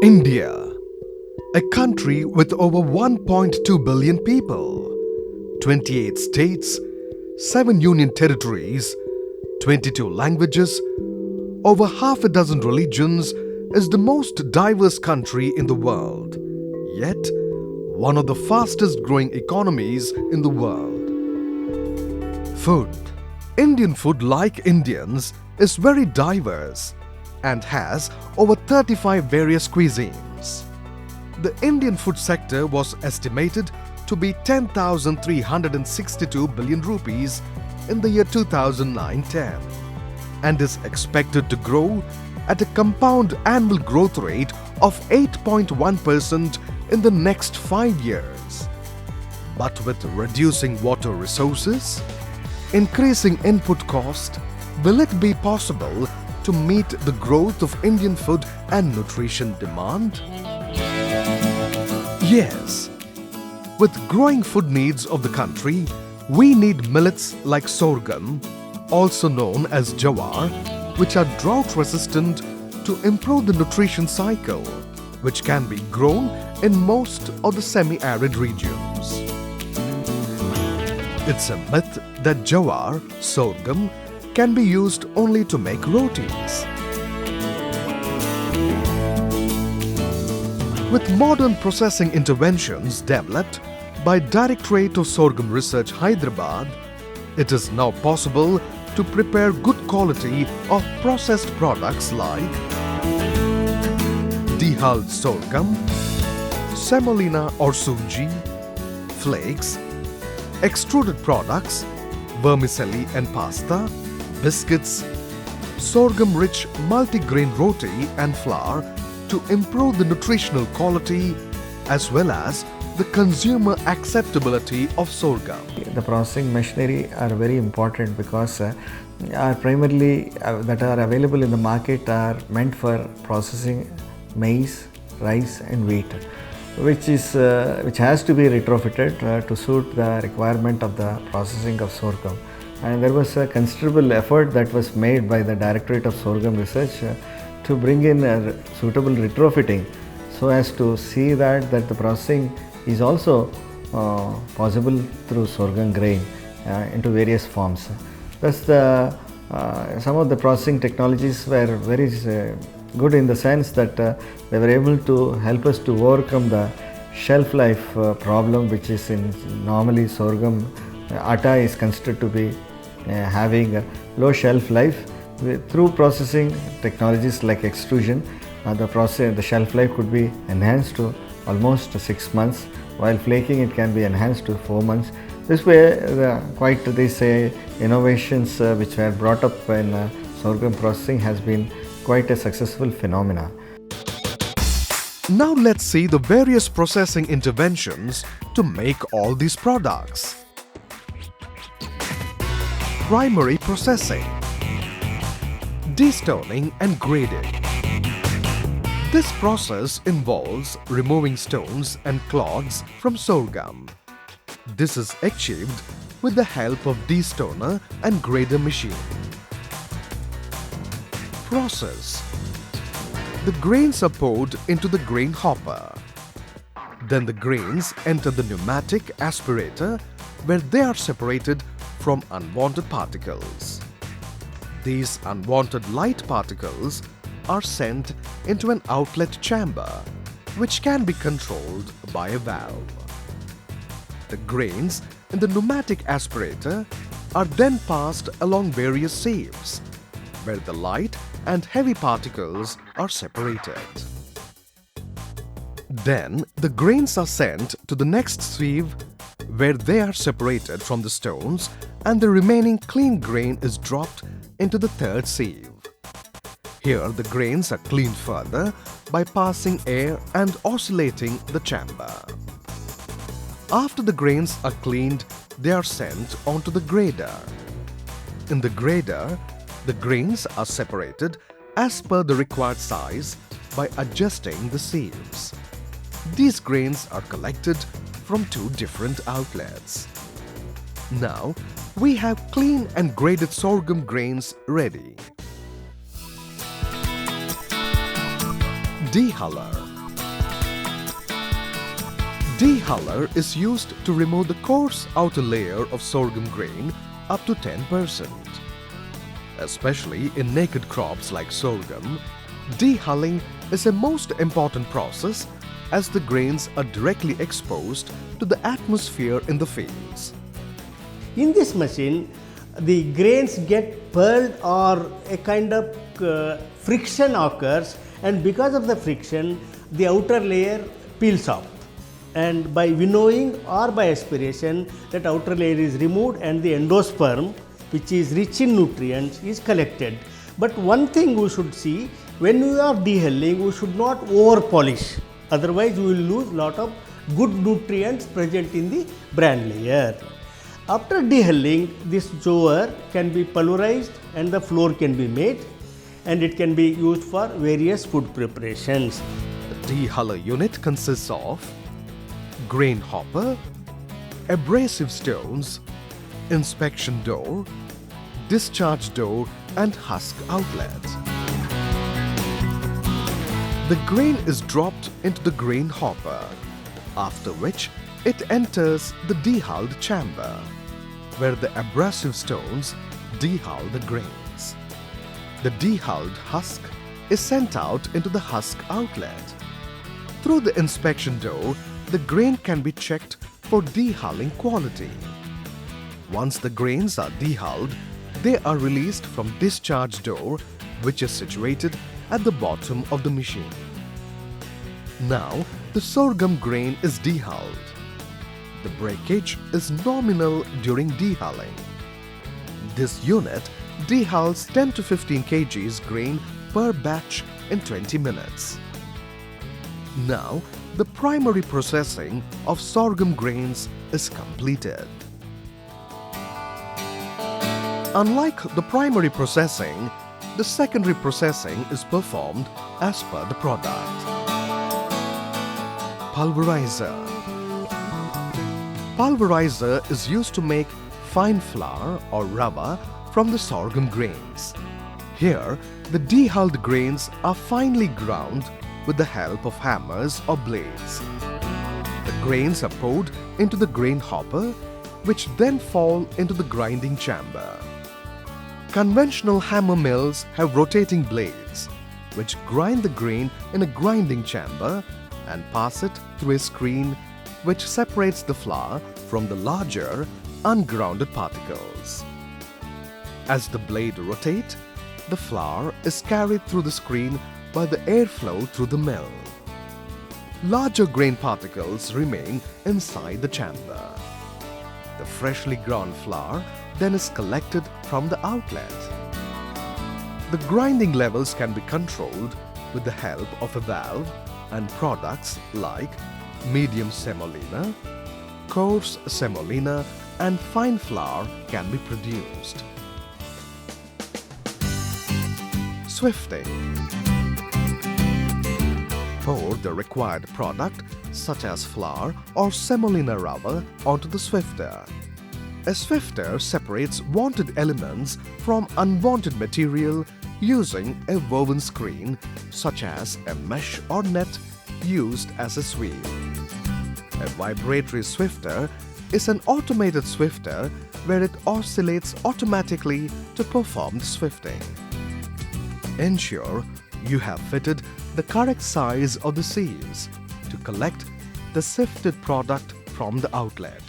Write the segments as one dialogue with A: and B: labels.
A: India, a country with over 1.2 billion people, 28 states, 7 union territories, 22 languages, over half a dozen religions, is the most diverse country in the world, yet one of the fastest growing economies in the world. Food. Indian food, like Indians, is very diverse and has over 35 various cuisines. The Indian food sector was estimated to be 10,362 billion rupees in the year 2009-10 and is expected to grow at a compound annual growth rate of 8.1% in the next 5 years. But with reducing water resources, increasing input cost, will it be possible to meet the growth of Indian food and nutrition demand? Yes. With growing food needs of the country, we need millets like sorghum, also known as jawar, which are drought resistant, to improve the nutrition cycle, which can be grown in most of the semi-arid regions. It's a myth that jawar, sorghum, can be used only to make rotis. With modern processing interventions developed by Directorate of Sorghum Research, Hyderabad, it is now possible to prepare good quality of processed products like dehulled sorghum, semolina or suji, flakes, extruded products, vermicelli and pasta, biscuits, sorghum-rich multigrain roti and flour to improve the nutritional quality as well as the consumer acceptability of sorghum.
B: The processing machinery are very important because are primarily that are available in the market are meant for processing maize, rice and wheat, which has to be retrofitted to suit the requirement of the processing of sorghum. And there was a considerable effort that was made by the Directorate of Sorghum Research to bring in a suitable retrofitting so as to see that the processing is also possible through sorghum grain into various forms. Thus, some of the processing technologies were very good in the sense that they were able to help us to overcome the shelf life problem, which is in normally sorghum atta is considered to be having a low shelf life. Through processing technologies like extrusion, the shelf life could be enhanced to almost 6 months, while flaking it can be enhanced to 4 months. This way, these innovations which were brought up in sorghum processing has been quite a successful phenomena.
A: Now let's see the various processing interventions to make all these products. Primary processing, destoning and grading. This process involves removing stones and clods from sorghum. This is achieved with the help of destoner and grader machine. Process. The grains are poured into the grain hopper. Then the grains enter the pneumatic aspirator where they are separated from unwanted particles. These unwanted light particles are sent into an outlet chamber which can be controlled by a valve. The grains in the pneumatic aspirator are then passed along various sieves where the light and heavy particles are separated. Then the grains are sent to the next sieve where they are separated from the stones and the remaining clean grain is dropped into the third sieve. Here the grains are cleaned further by passing air and oscillating the chamber. After the grains are cleaned, they are sent onto the grader. In the grader, the grains are separated as per the required size by adjusting the sieves. These grains are collected from 2 different outlets. Now, we have clean and graded sorghum grains ready. Dehuller. Dehuller is used to remove the coarse outer layer of sorghum grain up to 10%. Especially in naked crops like sorghum, dehulling is a most important process as the grains are directly exposed to the atmosphere in the fields.
C: In this machine, the grains get pearled or a kind of friction occurs, and because of the friction, the outer layer peels off. And by winnowing or by aspiration, that outer layer is removed and the endosperm, which is rich in nutrients, is collected. But one thing we should see, when we are dehulling, we should not over polish. Otherwise, we will lose lot of good nutrients present in the bran layer. After dehulling, this jower can be pulverized and the flour can be made, and it can be used for various food preparations.
A: The dehuller unit consists of grain hopper, abrasive stones, inspection door, discharge door and husk outlet. The grain is dropped into the grain hopper, after which it enters the dehulled chamber, where the abrasive stones dehull the grains. The dehulled husk is sent out into the husk outlet. Through the inspection door, the grain can be checked for dehulling quality. Once the grains are dehulled, they are released from discharge door, which is situated at the bottom of the machine. Now, the sorghum grain is dehulled. The breakage is nominal during dehulling. This unit dehulls 10 to 15 kgs grain per batch in 20 minutes. Now, the primary processing of sorghum grains is completed. Unlike the primary processing, the secondary processing is performed as per the product. Pulverizer. Pulverizer is used to make fine flour or rava from the sorghum grains. Here, the dehulled grains are finely ground with the help of hammers or blades. The grains are poured into the grain hopper, which then fall into the grinding chamber. Conventional hammer mills have rotating blades, which grind the grain in a grinding chamber and pass it through a screen which separates the flour from the larger, ungrounded particles. As the blade rotates, the flour is carried through the screen by the airflow through the mill. Larger grain particles remain inside the chamber. The freshly ground flour then is collected from the outlet. The grinding levels can be controlled with the help of a valve, and products like medium semolina, coarse semolina and fine flour can be produced. Swifting. Pour the required product such as flour or semolina rava onto the swifter. A swifter separates wanted elements from unwanted material using a woven screen such as a mesh or net used as a sweep. A vibratory swifter is an automated swifter where it oscillates automatically to perform the swifting. Ensure you have fitted the correct size of the sieves to collect the sifted product from the outlet.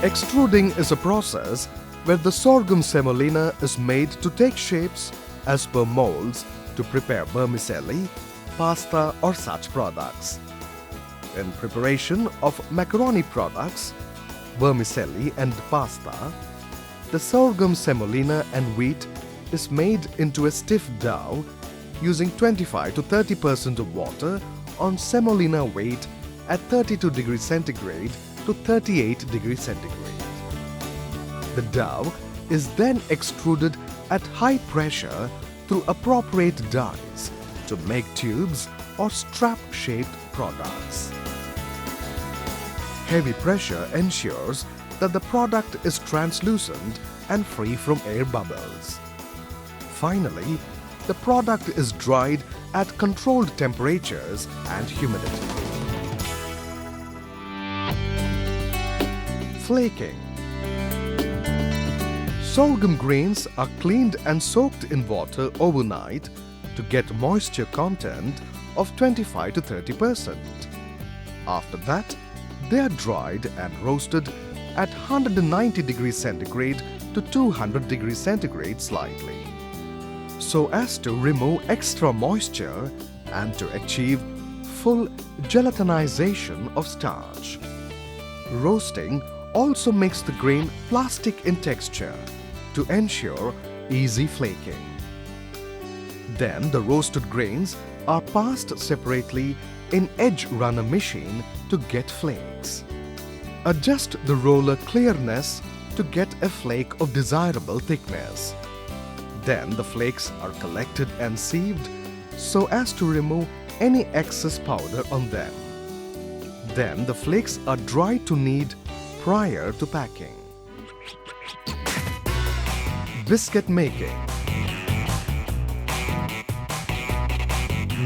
A: Extruding is a process where the sorghum semolina is made to take shapes as per molds to prepare vermicelli, pasta or such products. In preparation of macaroni products, vermicelli and pasta, the sorghum semolina and wheat is made into a stiff dough using 25 to 30% of water on semolina weight at 32 degrees centigrade to 38 degrees centigrade. The dough is then extruded at high pressure through appropriate dies to make tubes or strap-shaped products. Heavy pressure ensures that the product is translucent and free from air bubbles. Finally, the product is dried at controlled temperatures and humidity. Flaking. Sorghum grains are cleaned and soaked in water overnight to get moisture content of 25 to 30%. After that, they are dried and roasted at 190 degrees centigrade to 200 degrees centigrade slightly, so as to remove extra moisture and to achieve full gelatinization of starch. Roasting also makes the grain plastic in texture to ensure easy flaking. Then the roasted grains are passed separately in edge runner machine to get flakes. Adjust the roller clearness to get a flake of desirable thickness. Then the flakes are collected and sieved so as to remove any excess powder on them. Then the flakes are dried to knead prior to packing. Biscuit making.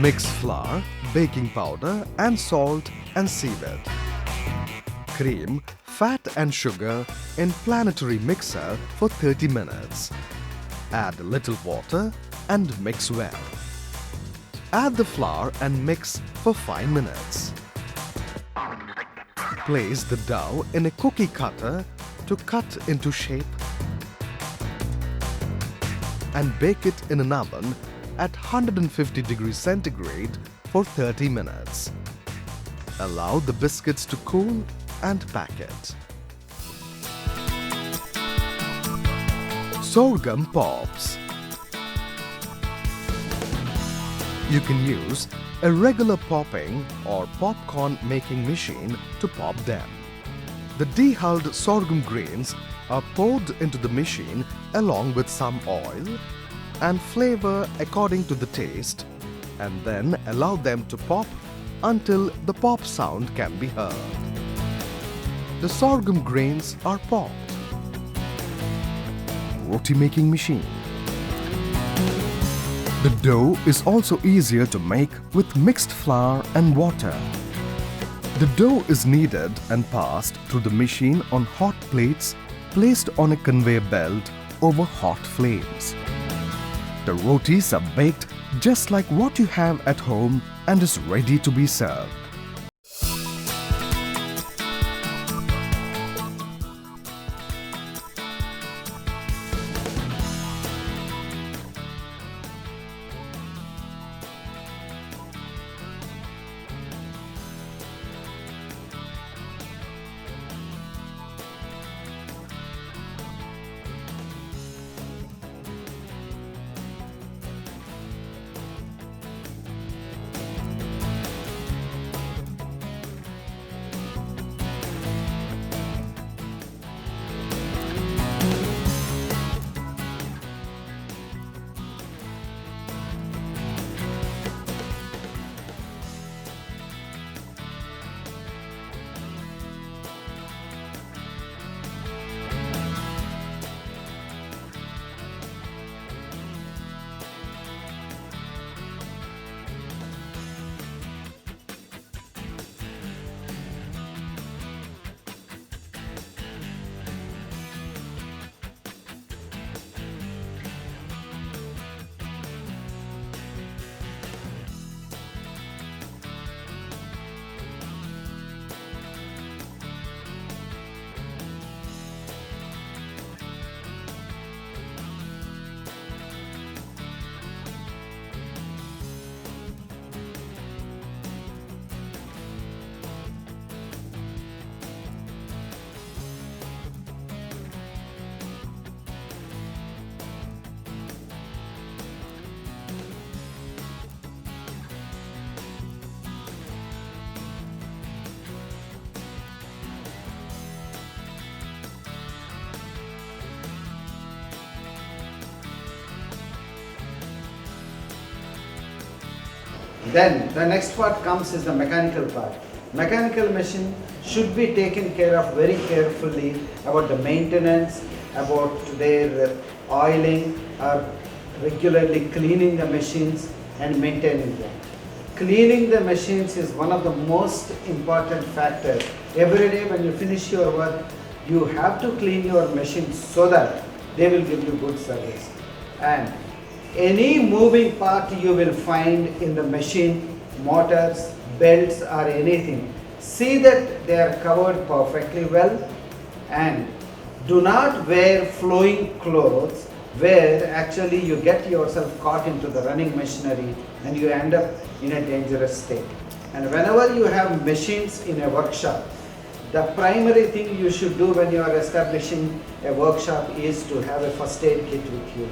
A: Mix flour, baking powder and salt and sieve it. Cream, fat and sugar in planetary mixer for 30 minutes. Add a little water and mix well. Add the flour and mix for 5 minutes. Place the dough in a cookie cutter to cut into shape and bake it in an oven at 150 degrees centigrade for 30 minutes. Allow the biscuits to cool and pack it. Sorghum pops. You can use a regular popping or popcorn making machine to pop them. The dehulled sorghum grains are poured into the machine along with some oil and flavor according to the taste, and then allow them to pop until the pop sound can be heard. The sorghum grains are popped. Roti making machine. The dough is also easier to make with mixed flour and water. The dough is kneaded and passed through the machine on hot plates placed on a conveyor belt over hot flames. The rotis are baked just like what you have at home and is ready to be served.
B: Then the next part comes is the mechanical part. Mechanical machine should be taken care of very carefully about the maintenance, about their oiling, or regularly cleaning the machines,
D: and maintaining them. Cleaning the machines is one of the most important factors. Every day when you finish your work, you have to clean your machines so that they will give you good service. And any moving part you will find in the machine, motors, belts or anything, see that they are covered perfectly well, and do not wear flowing clothes where actually you get yourself caught into the running machinery and you end up in a dangerous state. And whenever you have machines in a workshop, the primary thing you should do when you are establishing a workshop is to have a first aid kit with you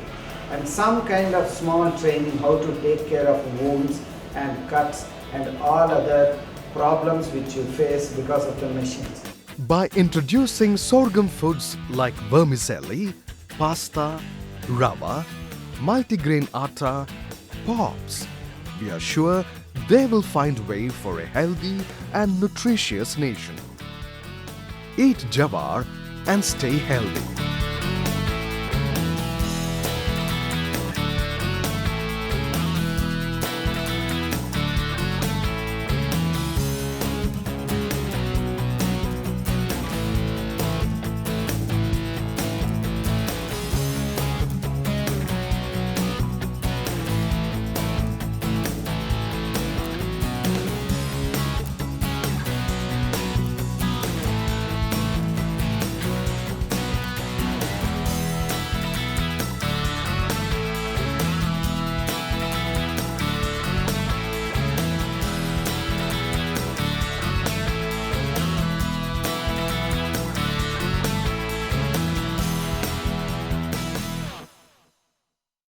D: and some kind of small training how to take care of wounds and cuts and all other problems which you face because of the machines.
A: By introducing sorghum foods like vermicelli, pasta, rava, multigrain atta, pops, we are sure they will find way for a healthy and nutritious nation. Eat jawar and stay healthy.